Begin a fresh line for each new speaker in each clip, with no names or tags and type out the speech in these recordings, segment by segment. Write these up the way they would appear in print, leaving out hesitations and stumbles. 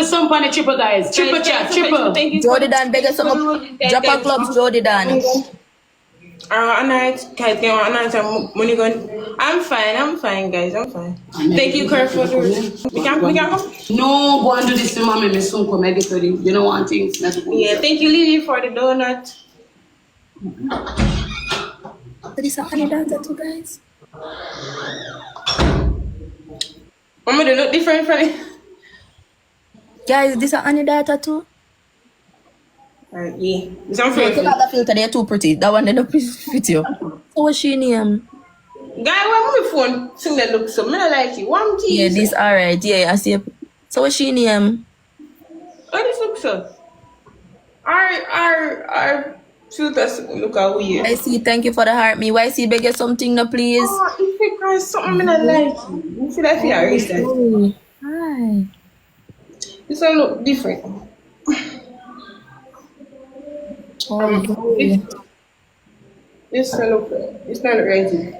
the some on the triple, guys. Triple chat, triple.
Jody Dan, beg us some Japan clubs, Jody Dan.
Guys, money gun. I'm fine, guys. I'm fine. Thank you, Kurt, for the. We can go.
No, go and do this to mommy. Me soon come and get ready. You know one thing.
Yeah, thank you, Lily, for the donut.
This is a honey data too, guys.
Mama, they look different from it.
Guys, this is a honey data too.
Yeah. It's on filter.
Look at the filter, they're too pretty. That one, they don't fit you. So what's she name?
Guy, why my phone thing that looks so? I don't like it. One tea.
Yeah, this alright. Yeah, I see. So what's she name?
Oh, this looks so. Our filters look how weird.
I see. Thank you for the heart. Me, why see beg you something now, please?
Oh, if you cry something I don't like it. You feel like you're reset.
Oh, hi.
This one look different.
Oh,
This one look. It's not ready.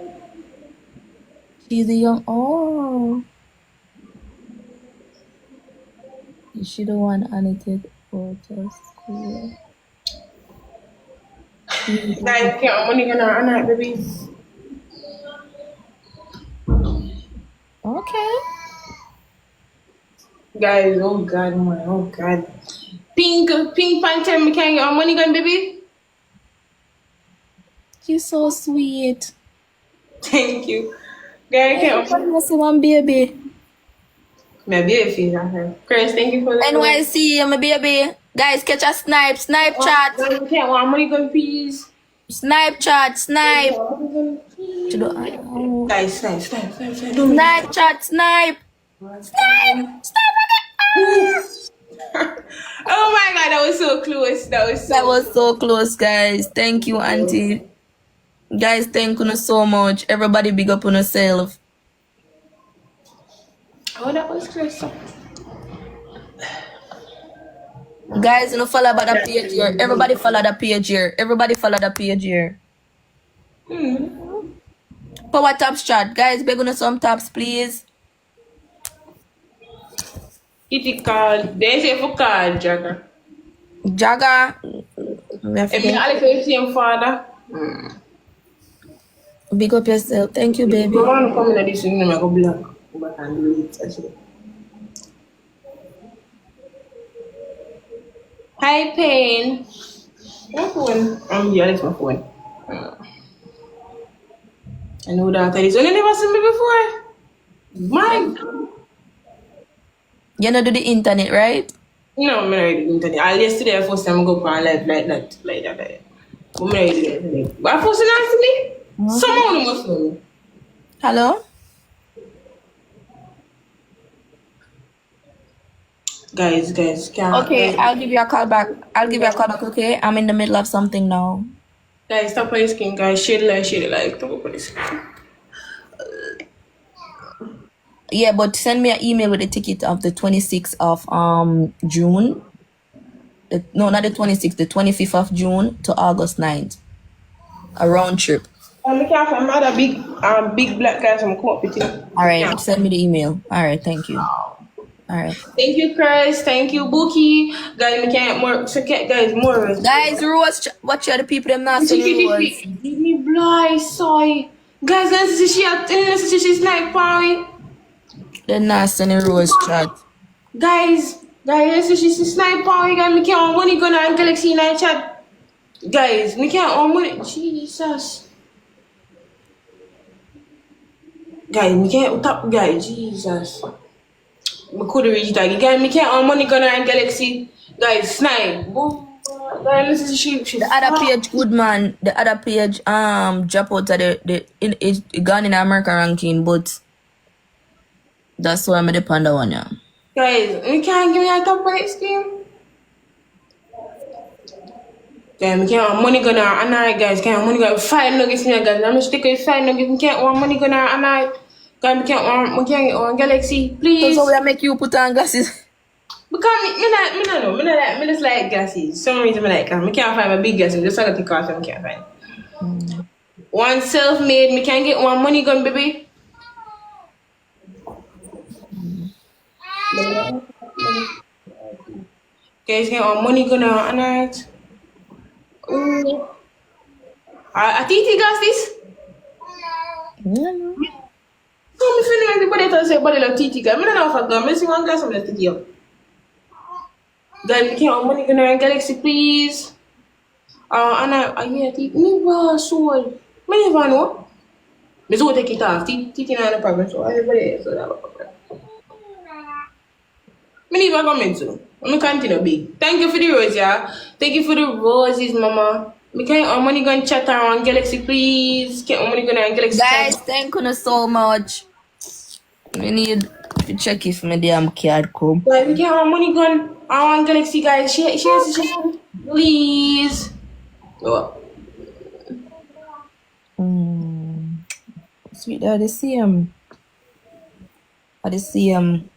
she's a young. Oh, she the one annotated photos. Cool.
Guys, can't money gonna babies.
Okay.
Guys, oh God, man, oh God. Pink panther, me can't get our money gun, baby.
You're so sweet.
Thank you. Guys, I can't.
I see one baby.
My baby feels on her. Chris, thank you for the
NYC, I'm a baby. Guys, catch a snipe chat.
I can't want money gun, please.
Snipe chat, snipe.
Guys, snipe.
Snipe chat, snipe. Snipe.
Oh my God, that was so close.
That was so close, guys. Thank you, auntie. Guys, thank you so much. Everybody big up on yourself.
Oh, that was close.
Guys, you know, follow about the page here. Everybody follow the page here. Everybody follow the page here. Power taps chat. Guys, beg on some taps, please.
It called. They say for call, Jagger.
Jaga.
If you Alex is same father.
Big up yourself. Thank you, baby.
I want to come in this room, I go black. But I can do it actually. Hi, Pain. My phone. Yeah, that's my phone. I know that. You never seen me before. My God.
You know do the internet, right?
No, I'm not ready to internet. Yesterday, I first time I go on live like that. I'm not ready to internet. But I first time to me, someone must know me.
Hello?
Guys, can't.
Okay, I'll give you a call back. Okay? I'm in the middle of something now.
Guys, stop on the screen, guys. Shade the light. Stop on the screen.
Yeah, but send me an email with the ticket of the 26th of June. No, not the 26th, the 25th of June to August 9th. A round trip.
I can't find another big black guys from come up with you.
All right, send me the email. All right, thank you. All right.
Thank you, Chris. Thank you, Bookie. Guys, we can't more. So guys, more.
Guys, Rose, watch out the people them not saying Rose.
Give me blind soy. Guys, let's see she's snipe power.
They're not sending Rose chat.
Guys, let's see she's snipe power. Guys, we can't money gonna on Galaxy 9 chat. Guys, we can't on money. Jesus. Guys, we can't top guys. Jesus. We could reach that. Guys, we can't on money gonna on Galaxy. Guys, snipe. Guys, let's see she.
The other page, good man. The other page, drop out of it gone in America ranking, but that's why I'm the panda one, yeah.
Guys, we can't give me a top right scheme. Guys, we can't money gonna on night, guys. Can't money gonna 5 nuggets here, guys. I'm gonna stick with 5 nuggets. We can't want money gonna on night. Guys, we can't get on Galaxy, please.
So we make you put on glasses.
Because me just like glasses. Some reason I like them. I can't find my big glasses. Just gotta take off them. I can't find. One self-made. Me can't get one money gun, baby. Guys, get our money gonna alright. Ooh. I think he got this.
Yeah.
So me feeling everybody to say body like TT guy. Me don't know if I got missing one glass of the TT. Guys, we get our money gonna Galaxy, please. And I hear TT. Me was soul. Me never know. Me so take it off. TT not a problem. So everybody else so that problem. Me never comment to. Me continue big. Thank you for the rose, yeah. Thank you for the roses, mama. Me can our money gonna chat around Galaxy, please. Get our money gonna Galaxy.
Guys, thank you so much. We need to check if my damn card come.
Like we get our money gone around Galaxy, guys. Share, please. Oh.
Sweet, I see him. I see him.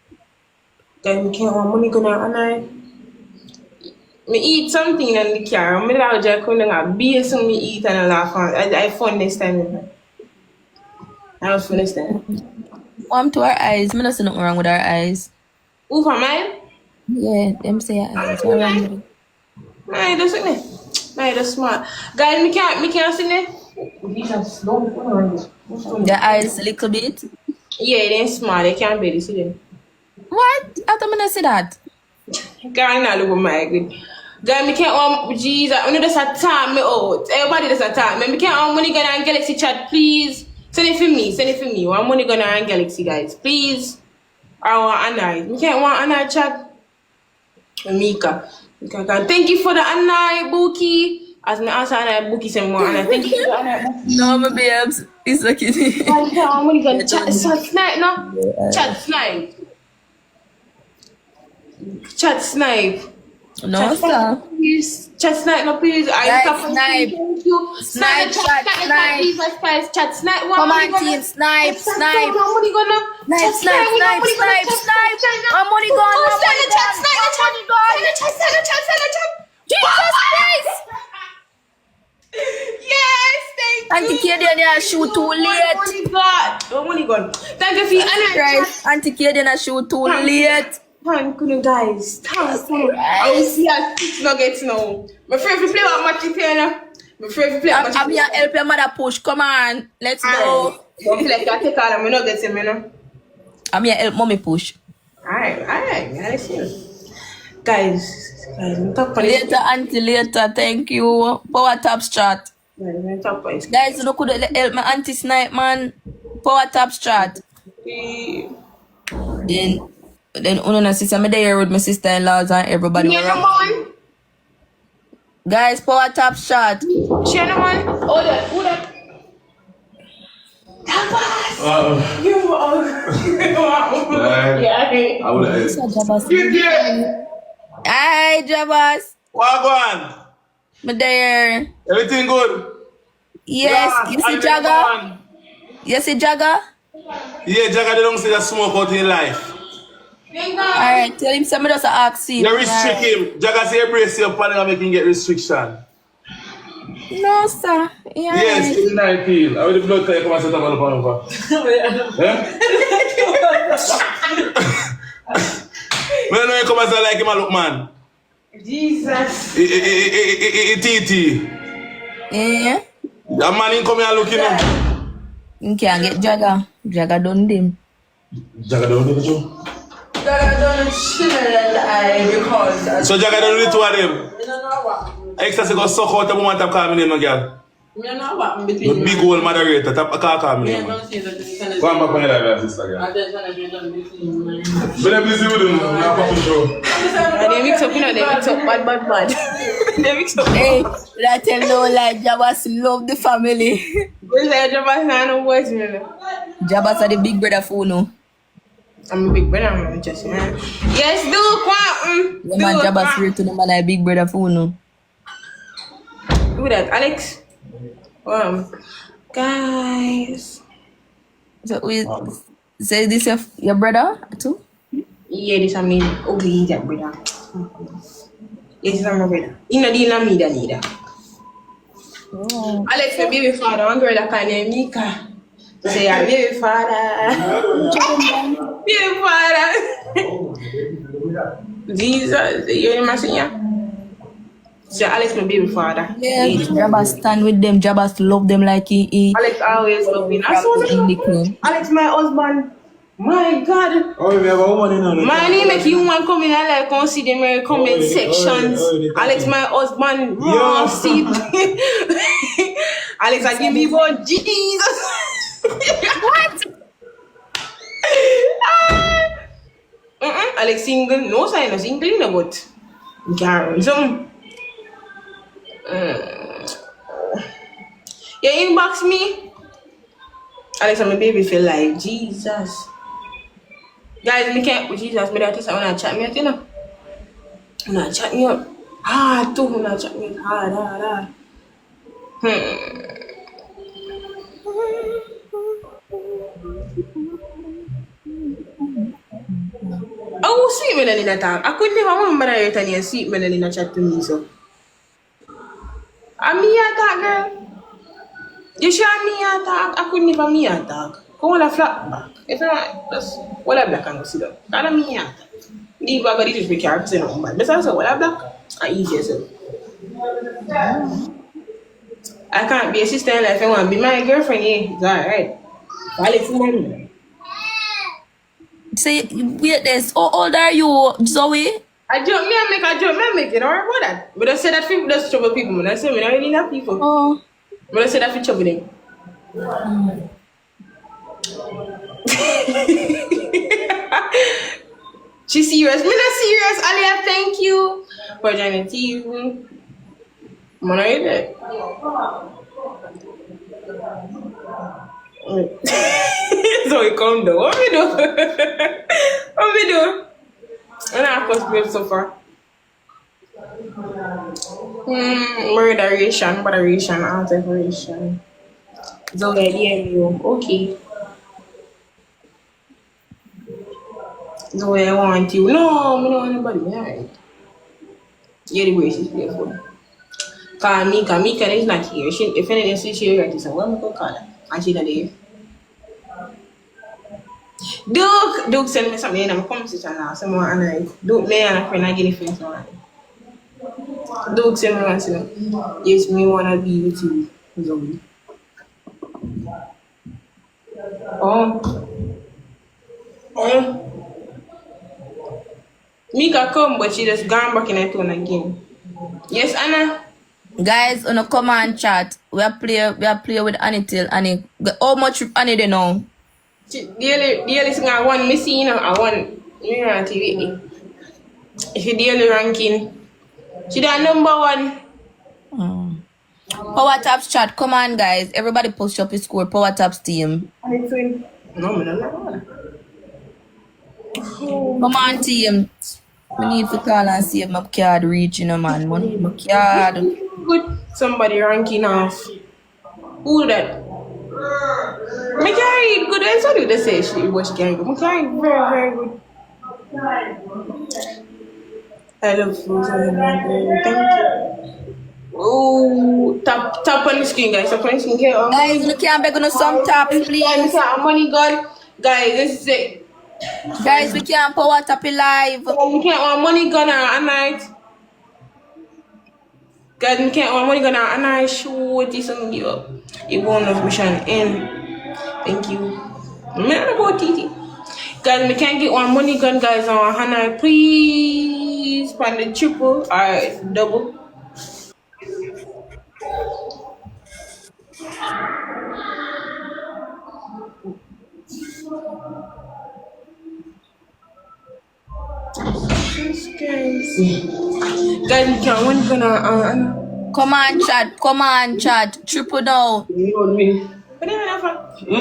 Guys, we get our money gonna and me eat something in the car. Me like just couldn't have beer, so me eat and I laugh. I fun this time. I was fun this time.
Warm to our eyes. Me not see nothing wrong with our eyes.
Who for mine?
Yeah, them say our eyes. What wrong with it?
Mine, that's it. Mine, that's smart. Guys, me can't see it.
The eyes a little bit.
Yeah, they're smart. They can't barely see them.
What? How come I not see that?
Guys, not look at my good. Guys, me can't Jesus. I know that's a time me out. Everybody that's a time. Me can't money gonna on Galaxy chat, please. Send it for me. One money gonna on Galaxy, guys, please. I want Anai. Me can't want Anai chat. Mika. Thank you for the Anai Buki. As me answer Anai Buki some more. Anai, thank you for the Anai Buki.
No, my babes. It's okay.
One money gonna chat snipe, no? Chat snipe. Chat snipe.
No, sir.
Please, chat snipe, no, please.
Guys,
Thank you.
Snipe, chat, snipe.
Please, guys, chat snipe.
Come on, team. Snipe.
One money gonna.
Snipe. One money gone. Jesus Christ.
Yes, thank you.
Auntie Kaden, shoot too late.
One money gone. Thank you for your
Christ. Auntie Kaden, shoot too late.
Thank you, guys. Thank you. I will see us nuggets now. My friend, if you play with Matty Taylor. My friend, if you play with Matty
I'm here help your mother push. Come on. Let's go.
Don't feel like you take all of my nuggets, you know.
I'm here help mommy push.
Alright. I see you. Guys, I'm top on
Later, auntie, later. Thank you. Power Taps chat. Guys, you know, could help my auntie snipe, man. Power Taps chat. Then Unona sister, I'm there with my sister-in-laws and everybody. Guys, Power Taps chat.
Share no man. Hold that. You are. Yeah.
I would have.
Hi, Jabas.
Wagwan.
I'm there.
Everything good?
Yes,
Yeah,
you see
I
Jagga? You see Jagga?
Yeah, Jagga, they don't see that smoke out in life.
Alright, tell him somebody just ask him.
You restrict him. Jagga say embrace your partner and make him get restriction.
No, sir. Yeah.
Yes, in 19. I will the blood come and set up on the panel. Yeah? When you come and say like him a look man.
Jesus.
TT.
Yeah.
That man in come here looking up.
You can't get Jagga. Jagga done him.
Jagga don't do the two.
Jagga don't shimmer in the eye because.
So Jagga don't do the two of them. Ecstasy go suck out the moment of calling name, no girl.
You know what
The
between
big old moderator, tap a call me name. Go on back on your live, sister girl. But I'm busy with them, now papa show.
They mix up, they mix up bad. They mix up.
Hey, I tell no like Jabas love the family.
Where's that Jabba no voice, man?
Jabas are the big brother for no.
I'm a big brother, I'm just man. Yes, do quantum.
The man Jabas real to the man a big brother for no.
Who that, Alex? Guys.
So say this your brother too?
Yeah, this is me. Oh, he's that brother. Yes, this is my brother. You know, me neither.
Oh.
Alex, my baby father, one girl that can name Mika. Say, your baby father. Baby father. Jesus, you hear my singer? So Alex, my baby father.
Yeah, Jabba stand with them. Jabba love them like he
Alex always love me. I
from
saw
the
the
Indian.
Alex, my husband. My God.
Oh, we have a woman in on it.
My name make you want come in and like consider my comment sections. Alex, my husband, raw seed. Alex, I give me about Jesus.
What?
Alex single, no sign of single, no but Karen, some. You inbox me. Alex, I'm a baby feel like Jesus. Guys, me can't with Jesus, me that is I wanna chat me up, you know. Wanna chat me up. Too wanna chat me hard. Oh, sweet Melanie talk. I could never remember that return your sweet Melanie chat to me so. I'm me talk, girl. You sure me talk? I could never me talk. Come on a flat back. If not, just what a black and go sit down. Kind of me talk. The bag of this big car, say no man. Besides, what a black, I easy so. I can't be a sister in life. I want to be my girlfriend. Yeah, it's alright. Alex, man.
Say, wait this. How old are you, Zoe?
I joke, me I make a joke, me I make it. Don't worry about that. But I say that people just trouble people. Man. I say me not really love people.
Oh.
But I say that for trouble them. She serious. Me not serious. Alia, thank you for joining TV. Man, are you there? So we come down. What we do? What we do? And I cosplay so far. Murderation, alteration. So you. Okay. So I want you. No, I don't want anybody. Alright. You're the way she's beautiful. Call Mika is not here. She, if anything, she's ready. So what am I going to call her? And she's not there. Duke send me something in my conversation now. Someone and I. Duke, me and a friend, I get it friends now. Duke send me one thing. Yes, me want to be with you. Zoe. Oh. Mika come, but she just gone back in her tone again. Yes, Anna?
Guys, on a command chat, we are play with Annie till Annie. How much Annie they know?
She daily sing I want me see, you know, I want you know TV. If you daily ranking, she that number one.
Power Taps chat, come on guys. Everybody post up his score. Power Taps team.
No, me don't know.
Come on team. We need to call and see if my card reach, you know, man. Money, my card.
Good. Somebody ranking off. Who that? Me carry good. I saw you they say she was carrying good. Me carry very, very good. I love food. Thank you. Oh, tap on the screen, guys. Tap on the screen. Here,
Guys, you can't beg on some taps, please.
Money gun. Guys, this is it.
Guys, we can't power tap it live.
We can't want money gun at night. Guys, we can't want money gun at night. Shoot this and give up. You won't have mission in. Thank you. I'm not about TT. Guys, we can't get one money gun, guys, on Hannah. Please find the triple or double. Guys, we can't one gun on.
Come on, chat. Triple down.
You know me.
What do you have? What do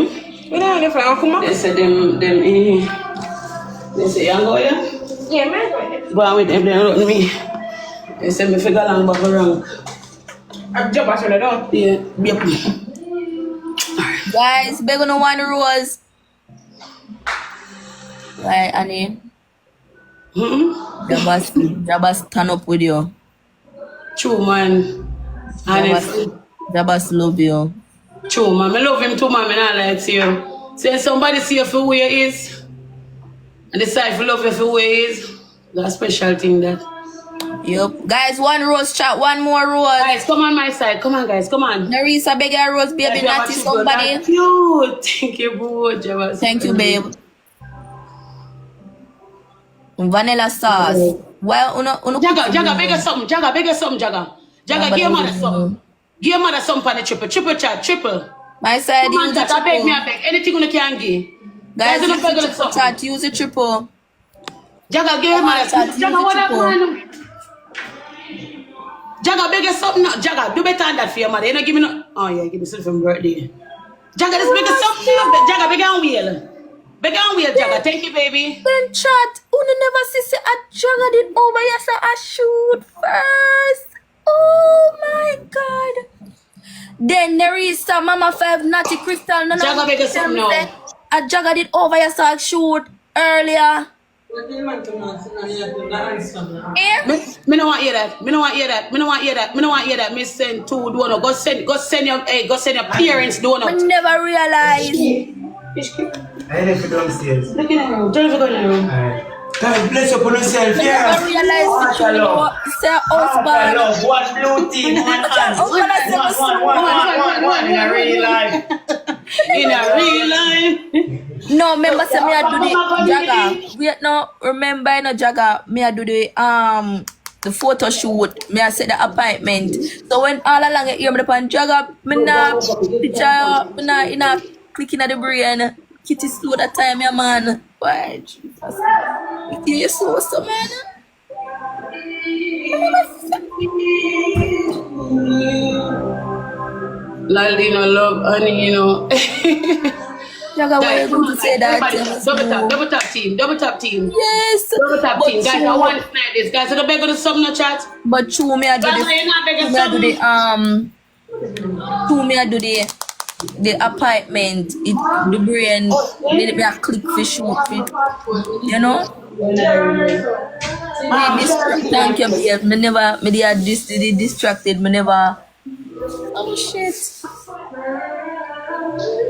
you have? Come on.
They say them they say you go here?
Yeah, man.
Go on with them, they run me. They say me figure long back around.
I've jumped out of the door.
Yeah, yep.
Guys, beg on one rose. Right, Annie. Jabba stand up with you.
True, man. Honestly.
Jabba love you.
True, man. I love him too, man. I don't like see you. Say somebody see you for who you is. And decide if you love you for who you is. That special thing that.
Yup. Guys, one rose chat, one more rose.
Guys, come on my side. Come on, guys. Come on.
Narisa, beg a rose, baby,
Yeah,
naughty somebody.
that's cute. Thank you, boo. Jabba.
Thank you, babe. Vanilla sauce. Well,
Jaga, bigger something. Jaga,
Yeah,
give your mother
but-
something. Give your mother something for the triple. Triple chat, triple.
My side,
Come on,
use the
chat. I beg me,
triple.
I beg. Anything you can give.
Guys,
you
use
don't beg
the
us
triple
something.
chat, use the triple.
Jaga, give your mother
Chat, use
Jaga,
the
what up,
triple.
man? Jaga, beg us something. now. Jaga, do better than that for your mother. You know, give me no. Oh, yeah, give me something for birthday. Jaga, let's beg us something. Jaga, beg on wheel. Beg on wheel, Jaga. Thank you, baby.
Then chat, Uno never see a jugger it over yes I shoot first. Oh my god. Then there is some Mama 5 Natty Crystal. No,
Jagga beg us something now.
I juggered it over yes I shoot earlier. Eh?
Me no want hear that. Me no want hear that. Me send two donor. Go send your parents
I
donor.
never realized.
I left it downstairs.
Look in the room. Don't go in the room.
God bless you for yourself,
I
yeah.
never realized the
love.
say husband.
love. One blue team, one hand. One in a real life.
In a real life.
No, remember say me I do the jagger. Wait no, remember no jagger. Me I do the photo shoot. Me I set the appointment. So when all along you hear me upon jagger, me na picture, me na in a clicking at the brain. Kitty slow that time, yeah man. Why Jesus? You slow so man.
Lolly no love, honey, you know.
Jagger, why you going to say that?
Double tap team.
Yes.
Double tap
But
team. Guys,
true.
I want to tonight this. Guys, I don't beg on the sub no chat.
But true, me I do
Guys,
this.
you're not begging
Me I do
something.
to me I do the appointment, it the brain me I click for shoot for, you know? Thank you, babe. Me never me they are distracted, me never oh shit.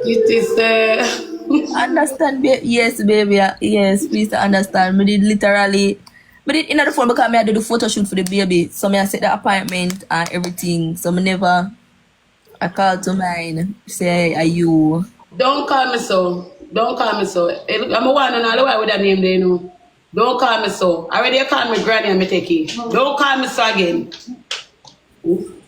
It is
Understand babe? Yes, baby. Yes, please understand. Me did literally me did in the phone because me I do the photo shoot for the baby. So me I set the appointment and everything. So me never I call to mine, say, are you?
Don't call me so. Don't call me so. Hey, look, I'm a one and all the way with that name there, you know. Don't call me so. Already you call me granny and me take it. Don't call me so again. Oof.